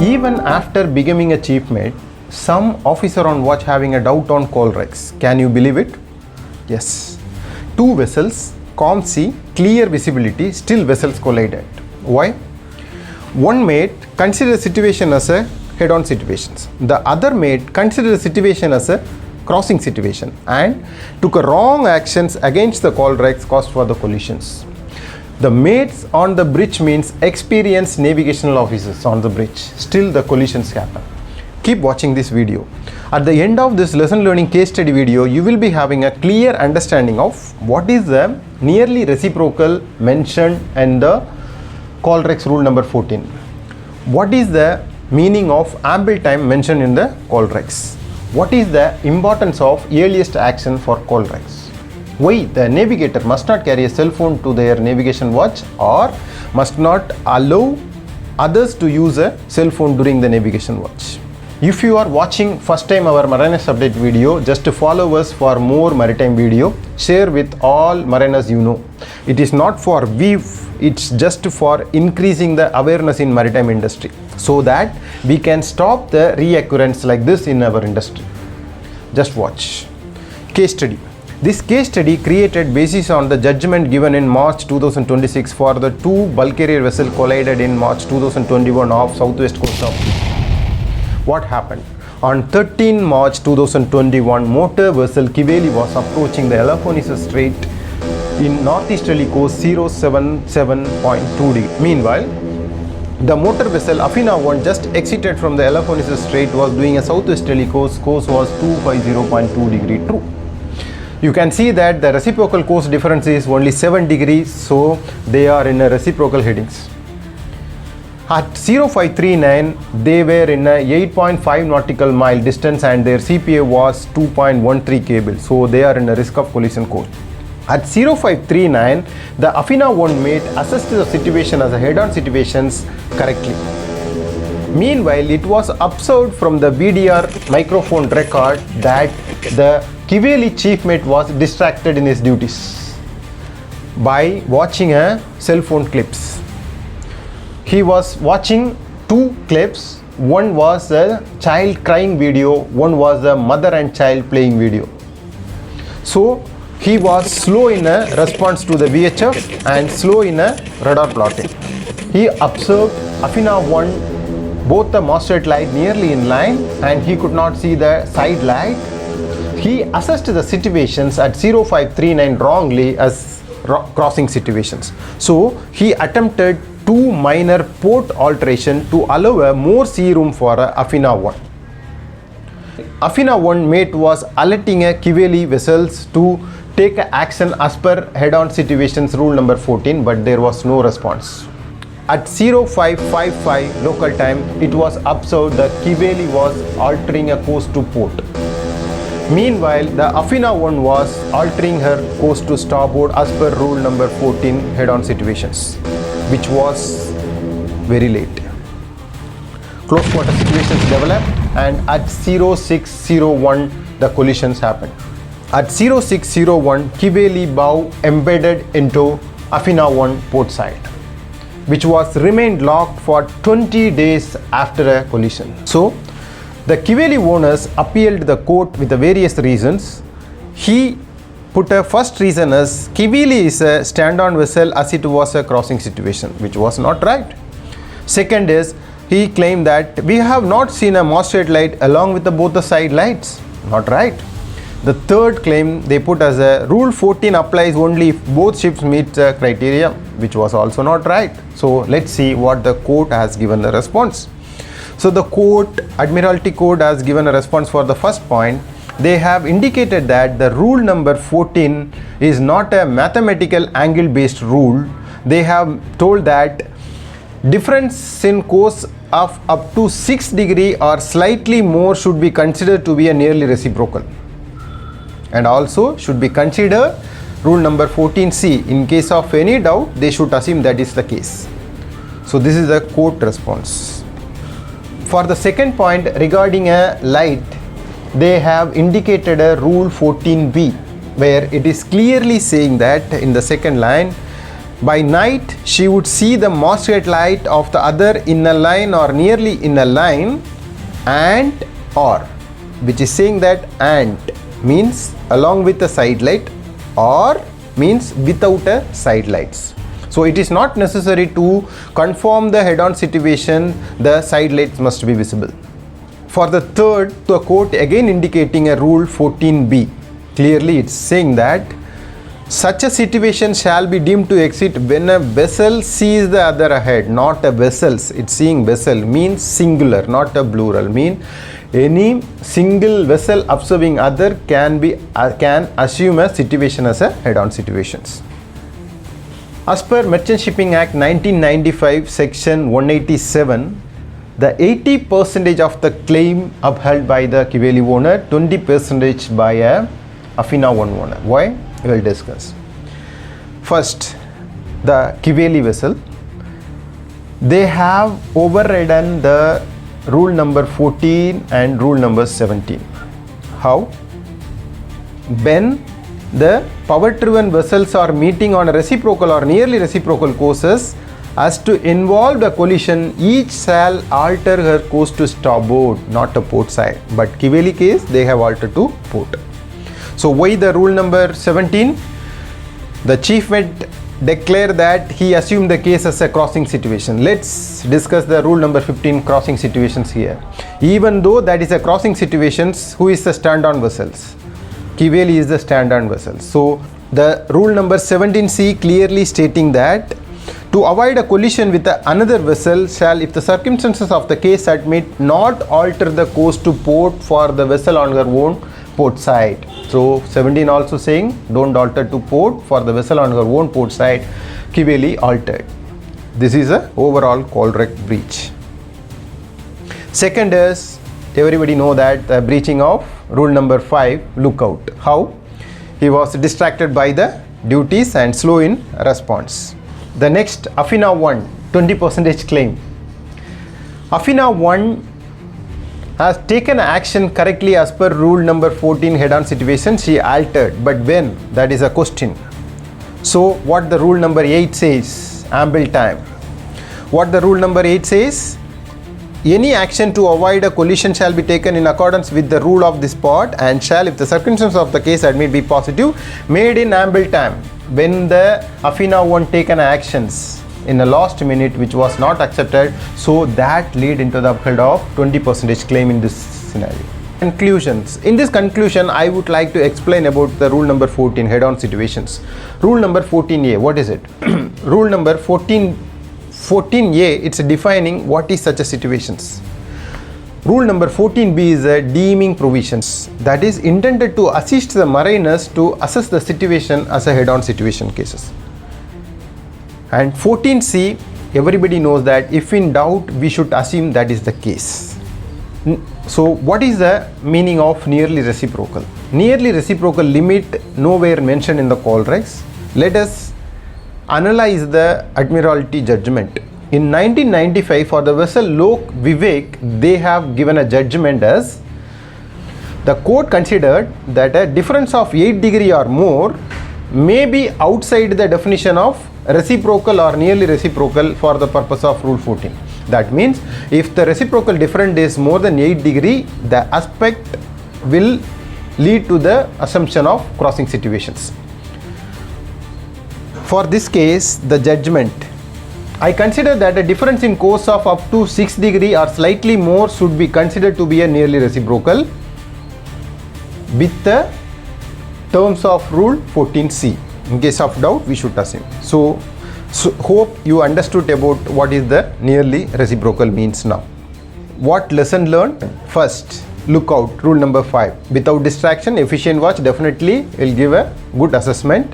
Even after becoming a chief mate, some officer on watch having a doubt on COLREGs. Can you believe it? Yes. Two vessels, calm sea, clear visibility, still vessels collided. Why? One mate considered the situation as a head-on situation. The other mate considered the situation as a crossing situation and took a wrong actions against the COLREGs caused for the collisions. The mates on the bridge means experienced navigational officers on the bridge. Still the collisions happen. Keep watching this video. At the end of this lesson learning case study video, you will be having a clear understanding of what is the nearly reciprocal mentioned in the COLREGs rule number 14. What is the meaning of ample time mentioned in the COLREGs? What is the importance of earliest action for COLREGs? Why the navigator must not carry a cell phone to their navigation watch or must not allow others to use a cell phone during the navigation watch? If you are watching first time our Mariners update video, just to follow us for more maritime video, share with all mariners you know. It is not for beef, it's just for increasing the awareness in maritime industry so that we can stop the reoccurrence like this in our industry. Just watch. Case study. This case study created basis on the judgment given in March 2026 for the two bulk carrier vessels collided in March 2021 off southwest coast of. What happened? On 13 March 2021, motor vessel 𝗞𝗏𝗍𝗍 was approaching the Elafonisos Strait in northeasterly coast 077.2°. Meanwhile, the motor vessel 𝗓𝗏𝗏 just exited from the Elafonisos Strait was doing a southwesterly course was 250.2° true. You can see that the reciprocal course difference is only 7 degrees, so they are in a reciprocal headings. At 0539, they were in a 8.5 nautical mile distance and their CPA was 2.13 cable, so they are in a risk of collision course. At 0539, the 𝗓𝗏𝗏 mate assessed the situation as a head-on situations correctly. Meanwhile, it was observed from the VDR microphone record that the 𝗞𝗏𝗍𝗍 chief mate was distracted in his duties by watching a cell phone clips. He was watching two clips. One was a child crying video, one was a mother and child playing video. So he was slow in a response to the VHF and slow in a radar plotting. He observed 𝗓𝗏𝗏, both the masthead light nearly in line and he could not see the side light. He assessed the situations at 0539 wrongly as crossing situations. So he attempted two minor port alteration to allow a more sea room for a 𝗓𝗏𝗏. 𝗓𝗏𝗏 mate was alerting a 𝗞𝗏𝗍𝗍 vessels to take action as per head-on situations rule number 14, but there was no response. At 0555 local time, it was observed that 𝗞𝗏𝗍𝗍 was altering a course to port. Meanwhile, the 𝗓𝗏𝗏 was altering her course to starboard as per rule number 14 head-on situations, which was very late. Close quarter situations developed and at 0601 the collisions happened. At 0601, 𝗞𝗏𝗍𝗍 embedded into 𝗓𝗏𝗏 port side, which was remained locked for 20 days after a collision. So the 𝗞𝗏𝗍𝗍 owners appealed the court with the various reasons. He put a first reason as 𝗞𝗏𝗍𝗍 is a stand-on vessel as it was a crossing situation, which was not right. Second is, he claimed that we have not seen a masthead light along with both the side lights, not right. The third claim they put as a rule 14 applies only if both ships meet the criteria, which was also not right. So let's see what the court has given the response. So the court, Admiralty Court, has given a response for the first point. They have indicated that the rule number 14 is not a mathematical angle based rule. They have told that difference in course of up to 6 degrees or slightly more should be considered to be a nearly reciprocal, and also should be considered rule number 14C. In case of any doubt, they should assume that is the case. So this is the court response. For the second point regarding a light, they have indicated a rule 14B, where it is clearly saying that in the second line, By night, she would see the masthead light of the other in a line or nearly in a line, and or, which is saying that and means along with the side light, or means without a side lights. So it is not necessary to confirm the head-on situation, the side lights must be visible. For the third, the quote again indicating a rule 14b. Clearly it's saying that such a situation shall be deemed to exist when a vessel sees the other ahead, not a vessels. It's seeing vessel means singular, not a plural. Mean any single vessel observing other can assume a situation as a head-on situations. As per Merchant Shipping Act 1995, section 187, the 80% of the claim upheld by the 𝗞𝗍𝗍 owner, 20% by a Afina 1 owner. Why? We will discuss. First, the 𝗞𝗍𝗍 vessel, they have overridden the rule number 14 and rule number 17. How? When the power-driven vessels are meeting on a reciprocal or nearly reciprocal courses, as to involve the collision, each shall alter her course to starboard, not to port side. But 𝗞𝗍𝗍 case, they have altered to port. So why the rule number 17? The chief mate declared that he assumed the case as a crossing situation. Let's discuss the rule number 15, crossing situations here. Even though that is a crossing situations, who is the stand-on vessels? 𝗞𝗍𝗍 is the stand-on vessel. So the rule number 17c clearly stating that to avoid a collision with another vessel shall, if the circumstances of the case admit, not alter the course to port for the vessel on her own port side. So 17 also saying don't alter to port for the vessel on her own port side. 𝗞𝗍𝗍 altered. This is a overall COLREG breach. Second is, everybody know that the breaching of rule number 5, lookout. How? He was distracted by the duties and slow in response. The next, Afina 1, 20% claim. Afina 1 has taken action correctly as per rule number 14 head-on situation. She altered, but when? That is a question. So what the rule number 8 says? Ample time. What the rule number 8 says? Any action to avoid a collision shall be taken in accordance with the rule of this part, and shall, if the circumstances of the case admit, be positive, made in ample time. When the Afina 1 taken actions in the last minute which was not accepted, so that lead into the uphold of 20% claim in this scenario. Conclusions. In this conclusion, I would like to explain about the rule number 14, head-on situations. Rule number 14a, what is it? Rule number 14a, it's defining what is such a situations. Rule number 14b is a deeming provisions, that is intended to assist the mariners to assess the situation as a head-on situation cases. And 14c, everybody knows that if in doubt, we should assume that is the case. So what is the meaning of nearly reciprocal? Nearly reciprocal limit nowhere mentioned in the COLREGs. Let us analyze the Admiralty judgment. In 1995, for the vessel 𝗏𝗏𝗏𝗏𝗏𝗏𝗏, they have given a judgment as the court considered that a difference of 8 degrees or more may be outside the definition of reciprocal or nearly reciprocal for the purpose of rule 14. That means if the reciprocal difference is more than 8 degrees, the aspect will lead to the assumption of crossing situations. For this case, the judgment, I consider that a difference in course of up to 6 degrees or slightly more should be considered to be a nearly reciprocal with the terms of rule 14c. In case of doubt, we should assume. So hope you understood about what is the nearly reciprocal means now. What lesson learned? First, lookout, rule number 5. Without distraction, efficient watch definitely will give a good assessment.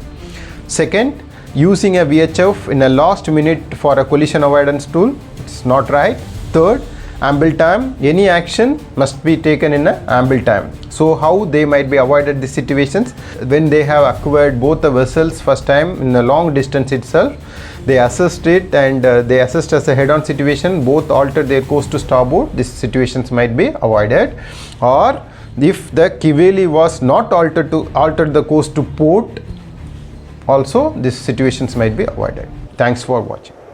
Second, using a VHF in a last minute for a collision avoidance tool, it's not right. Third, ample time, any action must be taken in a ample time. So how they might be avoided these situations? When they have acquired both the vessels first time in a long distance itself, they assessed it and they assessed as a head-on situation, both altered their course to starboard, these situations might be avoided. Or if the 𝗞𝗍𝗍𝗏 was not altered the course to port, also these situations might be avoided. Thanks for watching.